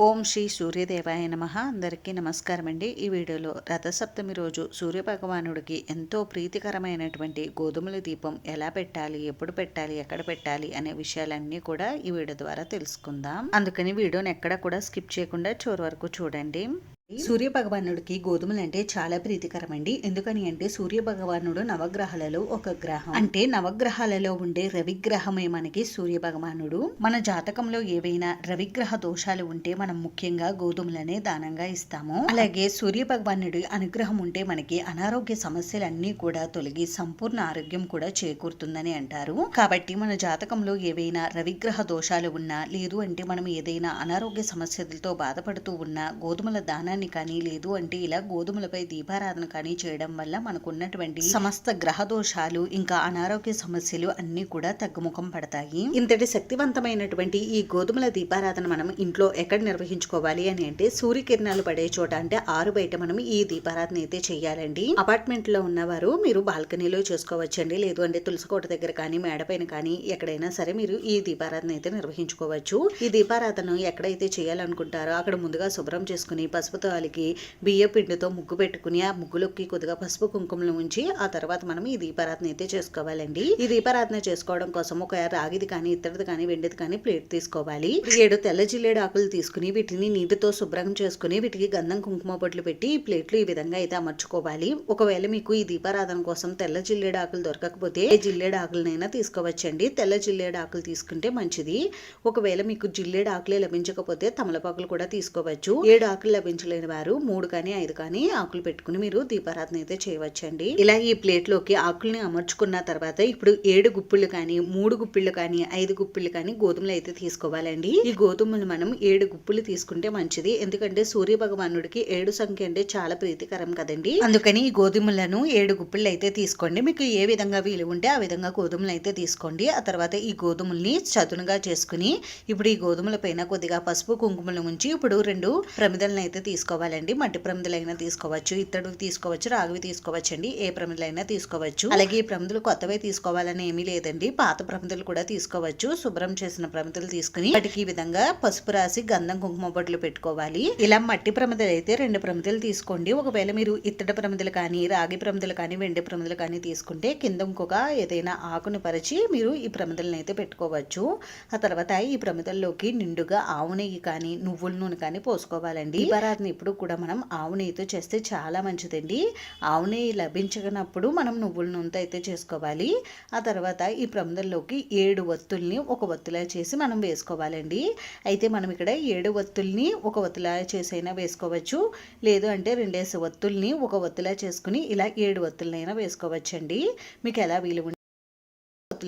ఓం శ్రీ సూర్యదేవాయ నమః. అందరికీ నమస్కారం అండి. ఈ వీడియోలో రథసప్తమి రోజు సూర్యభగవానుడికి ఎంతో ప్రీతికరమైనటువంటి గోధుమల దీపం ఎలా పెట్టాలి, ఎప్పుడు పెట్టాలి, ఎక్కడ పెట్టాలి అనే విషయాలన్నీ కూడా ఈ వీడియో ద్వారా తెలుసుకుందాం. అందుకని వీడియోని ఎక్కడ కూడా స్కిప్ చేయకుండా చివరి వరకు చూడండి. సూర్య భగవానుడికి గోధుమలు అంటే చాలా ప్రీతికరం అండి. ఎందుకని అంటే సూర్య భగవానుడు నవగ్రహాలలో ఒక గ్రహం. అంటే నవగ్రహాలలో ఉండే రవిగ్రహమే మనకి సూర్య భగవానుడు. మన జాతకంలో ఏవైనా రవిగ్రహ దోషాలు ఉంటే మనం ముఖ్యంగా గోధుమలనే దానంగా ఇస్తాము. అలాగే సూర్య భగవానుడి అనుగ్రహం ఉంటే మనకి అనారోగ్య సమస్యలన్నీ కూడా తొలగి సంపూర్ణ ఆరోగ్యం కూడా చేకూరుతుందని అంటారు. కాబట్టి మన జాతకంలో ఏవైనా రవిగ్రహ దోషాలు ఉన్నా, లేదు అంటే మనం ఏదైనా అనారోగ్య సమస్యలతో బాధపడుతూ ఉన్నా గోధుమల దానాన్ని కానీ, లేదు అంటే ఇలా గోధుమలపై దీపారాధన కానీ చేయడం వల్ల మనకు ఉన్నటువంటి సమస్త గ్రహ దోషాలు ఇంకా అనారోగ్య సమస్యలు అన్ని కూడా తగ్గుముఖం పడతాయి. ఇంతటి శక్తివంతమైనటువంటి ఈ గోధుమల దీపారాధన మనం ఇంట్లో ఎక్కడ నిర్వహించుకోవాలి అని అంటే సూర్యకిరణాలు పడే చోట, అంటే ఆరు బయట మనం ఈ దీపారాధన అయితే చేయాలండి. అపార్ట్మెంట్ లో ఉన్నవారు మీరు బాల్కనీలో చేసుకోవచ్చండి, లేదు అంటే తులసికోట దగ్గర కానీ, మేడపైన కానీ ఎక్కడైనా సరే మీరు ఈ దీపారాధన అయితే నిర్వహించుకోవచ్చు. ఈ దీపారాధన ఎక్కడైతే చేయాలనుకుంటారో అక్కడ ముందుగా శుభ్రం చేసుకుని పసుపుతో అలికి బియ్య పిండితో ముగ్గు పెట్టుకుని ఆ ముగ్గులోకి కొద్దిగా పసుపు కుంకుమలు ఉంచి ఆ తర్వాత మనం ఈ దీపారాధన అయితే చేసుకోవాలండి. ఈ దీపారాధన చేసుకోవడం కోసం ఒక రాగిది కానీ, ఇత్తడిది కానీ, వెండిది కానీ ప్లేట్ తీసుకోవాలి. 7 తెల్ల జిల్లేడు ఆకులు తీసుకుని వీటిని నీటితో శుభ్రం చేసుకుని వీటికి గంధం కుంకుమ బొట్లు పెట్టి ఈ ప్లేట్లు ఈ విధంగా అయితే అమర్చుకోవాలి. ఒకవేళ మీకు ఈ దీపారాధన కోసం తెల్ల జిల్లేడు ఆకులు దొరకకపోతే జిల్లేడు ఆకులనైనా తీసుకోవచ్చండి. తెల్ల జిల్లేడు ఆకులు తీసుకుంటే మంచిది. ఒకవేళ మీకు జిల్లేడు ఆకులే లభించకపోతే తమలపాకులు కూడా తీసుకోవచ్చు. 7 ఆకులు లభించలేని వారు 3 కానీ 5 కానీ ఆకులు పెట్టుకుని మీరు దీపారాధన అయితే చేయవచ్చండి. ఇలా ఈ ప్లేట్ లోకి ఆకుల్ని అమర్చుకున్న తర్వాత ఇప్పుడు 7 గుప్పిళ్ళు కానీ, 3 గుప్పిళ్ళు కానీ, 5 గుప్పిళ్ళు కానీ గోధుమలు అయితే తీసుకోవాలండి. ఈ గోధుమలు మనం 7 గుప్పిళ్ళు తీసుకుంటే మంచిది. ఎందుకంటే సూర్య భగవానుడికి 7 సంఖ్య అంటే చాలా ప్రీతికరం కదండి. అందుకని ఈ గోధుమలను 7 గుప్పిళ్ళు అయితే తీసుకోండి. మీకు ఏ విధంగా వీలు ఉంటే ఆ విధంగా గోధుమలు అయితే తీసుకోండి. ఆ తర్వాత ఈ గోధుమల్ని చదునుగా చేసుకుని ఇప్పుడు ఈ గోధుమల పైన కొద్దిగా పసుపు కుంకుమలు ఉంచి ఇప్పుడు 2 ప్రమిదలను అయితే తీసుకోవాలండి. మట్టి ప్రమిదలైనా తీసుకోవచ్చు, ఇత్తడివి తీసుకోవచ్చు, రాగివి తీసుకోవచ్చు అండి. ఏ ప్రమిదలైనా తీసుకోవచ్చు. అలాగే ఈ ప్రమిదలు కొత్తవే తీసుకోవాలని ఏమీ లేదండి. పాత ప్రమిదలు కూడా తీసుకోవచ్చు. శుభ్రం చేసిన ప్రమిదలు తీసుకుని వాటికి ఈ విధంగా పసుపు రాసి గంధం కుంకుమ బొట్లు పెట్టుకోవాలి. ఇలా మట్టి ప్రమిదలు అయితే 2 ప్రమిదలు తీసుకోండి. ఒకవేళ మీరు ఇత్తడి ప్రమిదలు కానీ, రాగి ప్రమిదలు కానీ, వెండి ప్రమిదలు కానీ తీసుకుంటే కింద ఇంకొక ఏదైనా ఆకును పరిచి మీరు ఈ ప్రమిదలను అయితే పెట్టుకోవచ్చు. ఆ తర్వాత ఈ ప్రమిదల్లోకి నిండుగా ఆవు నెయ్యి కానీ, నువ్వుల నూనె కానీ పోసుకోవాలండి. దీపారాధన ఇప్పుడు కూడా మనం ఆవు నెయ్యితో చేస్తే చాలా మంచిదండి. ఆవు నెయ్యి లభించనప్పుడు మనం నువ్వుల నూనెతో అయితే చేసుకోవాలి. ఆ తర్వాత ఈ ప్రమిదల్లోకి 7 ఒత్తుల్ని ఒక ఒత్తులా చేసి మనం వేసుకోవాలండి. అయితే మనం ఇక్కడ 7 ఒత్తుల్ని ఒక ఒత్తులా చేసైనా వేసుకోవచ్చు, లేదు అంటే 2 ఒత్తుల్ని ఒక ఒత్తులా చేసుకుని ఇలా 7 ఒత్తులనైనా వేసుకోవచ్చండి. మీకు ఎలా వీలు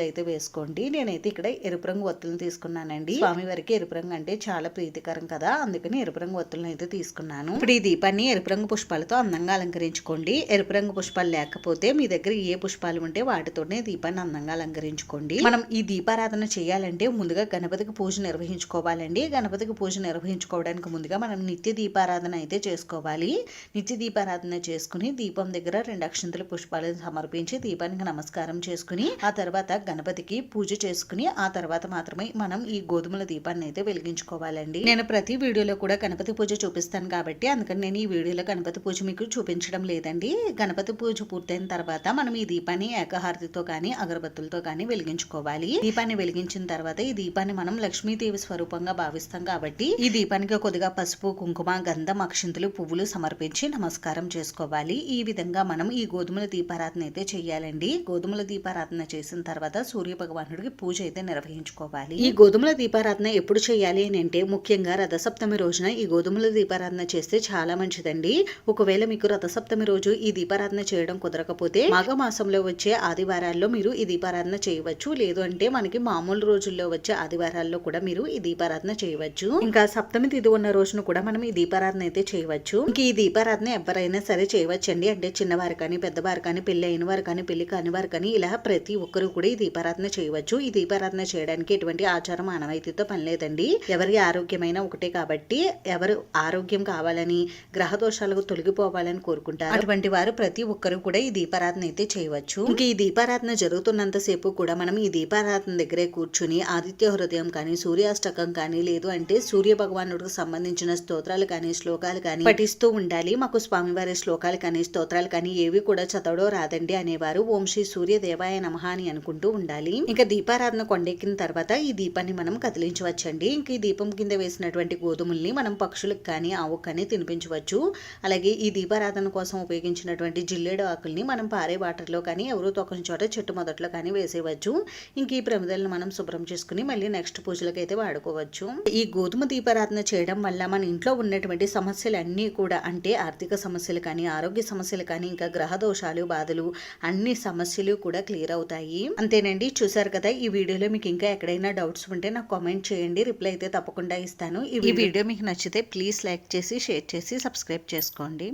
అయితే వేసుకోండి. నేనైతే ఇక్కడ ఎరుపు రంగు ఒత్తులను తీసుకున్నానండి. స్వామివారికి ఎరుపు రంగు అంటే చాలా ప్రీతికరం కదా, అందుకని ఎరుపు రంగు ఒత్తులను అయితే తీసుకున్నాను. ఇప్పుడు ఈ దీపాన్ని ఎరుపు రంగు పుష్పాలతో అందంగా అలంకరించుకోండి. ఎరుపు రంగు పుష్పాలు లేకపోతే మీ దగ్గర ఏ పుష్పాలు ఉంటే వాటితోనే దీపాన్ని అందంగా అలంకరించుకోండి. మనం ఈ దీపారాధన చేయాలంటే ముందుగా గణపతికి పూజ నిర్వహించుకోవాలండి. గణపతికి పూజ నిర్వహించుకోవడానికి ముందుగా మనం నిత్య దీపారాధన అయితే చేసుకోవాలి. నిత్య దీపారాధన చేసుకుని దీపం దగ్గర 2 అక్షంతల పుష్పాలను సమర్పించి దీపానికి నమస్కారం చేసుకుని ఆ తర్వాత గణపతికి పూజ చేసుకుని ఆ తర్వాత మాత్రమే మనం ఈ గోధుమల దీపాన్ని అయితే వెలిగించుకోవాలండి. నేను ప్రతి వీడియోలో కూడా గణపతి పూజ చూపిస్తాను కాబట్టి అందుకని నేను ఈ వీడియోలో గణపతి పూజ మీకు చూపించడం లేదండి. గణపతి పూజ పూర్తయిన తర్వాత మనం ఈ దీపాన్ని ఏకహారతితో కానీ, అగరబత్తులతో కానీ వెలిగించుకోవాలి. దీపాన్ని వెలిగించిన తర్వాత ఈ దీపాన్ని మనం లక్ష్మీదేవి స్వరూపంగా భావిస్తాం కాబట్టి ఈ దీపానికి కొద్దిగా పసుపు, కుంకుమ, గంధం, అక్షింతలు, పువ్వులు సమర్పించి నమస్కారం చేసుకోవాలి. ఈ విధంగా మనం ఈ గోధుమల దీపారాధన అయితే చేయాలండి. గోధుమల దీపారాధన చేసిన తర్వాత సూర్య భగవానుడికి పూజ అయితే నిర్వహించుకోవాలి. ఈ గోధుమల దీపారాధన ఎప్పుడు చేయాలి అని అంటే ముఖ్యంగా రథసప్తమి రోజున ఈ గోధుమల దీపారాధన చేస్తే చాలా మంచిదండి. ఒకవేళ మీకు రథసప్తమి రోజు ఈ దీపారాధన చేయడం కుదరకపోతే మాఘమాసంలో వచ్చే ఆదివారాల్లో మీరు ఈ దీపారాధన చేయవచ్చు, లేదు అంటే మనకి మామూలు రోజుల్లో వచ్చే ఆదివారాల్లో కూడా మీరు ఈ దీపారాధన చేయవచ్చు. ఇంకా సప్తమి తిథి ఉన్న రోజున కూడా మనం ఈ దీపారాధన అయితే చేయవచ్చు. ఇంక ఈ దీపారాధన ఎవరైనా సరే చేయవచ్చండి. అంటే చిన్నవారు కానీ, పెద్దవారు కానీ, పెళ్లి అయిన వారు కానీ, పెళ్లి కాని వారు కానీ ఇలా ప్రతి ఒక్కరు కూడా ఈ దీపారాధన చేయవచ్చు. ఈ దీపారాధన చేయడానికి ఎటువంటి ఆచారం ఆనవాయితీతో పని లేదండి. ఎవరి ఆరోగ్యమైన ఒకటే కాబట్టి ఎవరు ఆరోగ్యం కావాలని గ్రహ దోషాలకు తొలగిపోవాలని కోరుకుంటారు. అటువంటి వారు ప్రతి ఒక్కరు కూడా ఈ దీపారాధన అయితే చేయవచ్చు. ఇంక ఈ దీపారాధన జరుగుతున్నంతసేపు కూడా మనం ఈ దీపారాధన దగ్గరే కూర్చుని ఆదిత్య హృదయం కానీ, సూర్యాష్టకం కానీ, లేదు అంటే సూర్య భగవానుడికి సంబంధించిన స్తోత్రాలు కానీ, శ్లోకాలు కానీ పఠిస్తూ ఉండాలి. మాకు స్వామివారి శ్లోకాలు కానీ, స్తోత్రాలు కానీ ఏవి కూడా చదవడం రాదండి అనేవారు ఓం శ్రీ సూర్యదేవాయ నమః అని అనుకుంటూ ఉండాలి. ఇంకా దీపారాధన కొండెక్కిన తర్వాత ఈ దీపాన్ని మనం కదిలించవచ్చండి. ఇంక ఈ దీపం కింద వేసినటువంటి గోధుమల్ని మనం పక్షులకు కానీ, ఆవుకు కానీ తినిపించవచ్చు. అలాగే ఈ దీపారాధన కోసం ఉపయోగించినటువంటి జిల్లేడు ఆకుల్ని మనం పారే వాటర్లో కానీ, ఎవరో తొక్కని చోట చెట్టు మొదట్లో కానీ వేసేవచ్చు. ఇంక ఈ ప్రమిదలను మనం శుభ్రం చేసుకుని మళ్ళీ నెక్స్ట్ పూజలకు అయితే వాడుకోవచ్చు. ఈ గోధుమ దీపారాధన చేయడం వల్ల మన ఇంట్లో ఉన్నటువంటి సమస్యలన్నీ కూడా, అంటే ఆర్థిక సమస్యలు కానీ, ఆరోగ్య సమస్యలు కానీ, ఇంకా గ్రహ దోషాలు, బాధలు అన్ని సమస్యలు కూడా క్లియర్ అవుతాయి. అంతేనండి, చూసారు కదా. ఈ వీడియోలో మీకు ఇంకా ఎక్కడైనా డౌట్స్ ఉంటే నాకు కామెంట్ చేయండి, రిప్లై అయితే తప్పకుండా ఇస్తాను. ఈ వీడియో మీకు నచ్చితే ప్లీజ్ లైక్ చేసి, షేర్ చేసి, సబ్స్క్రైబ్ చేసుకోండి.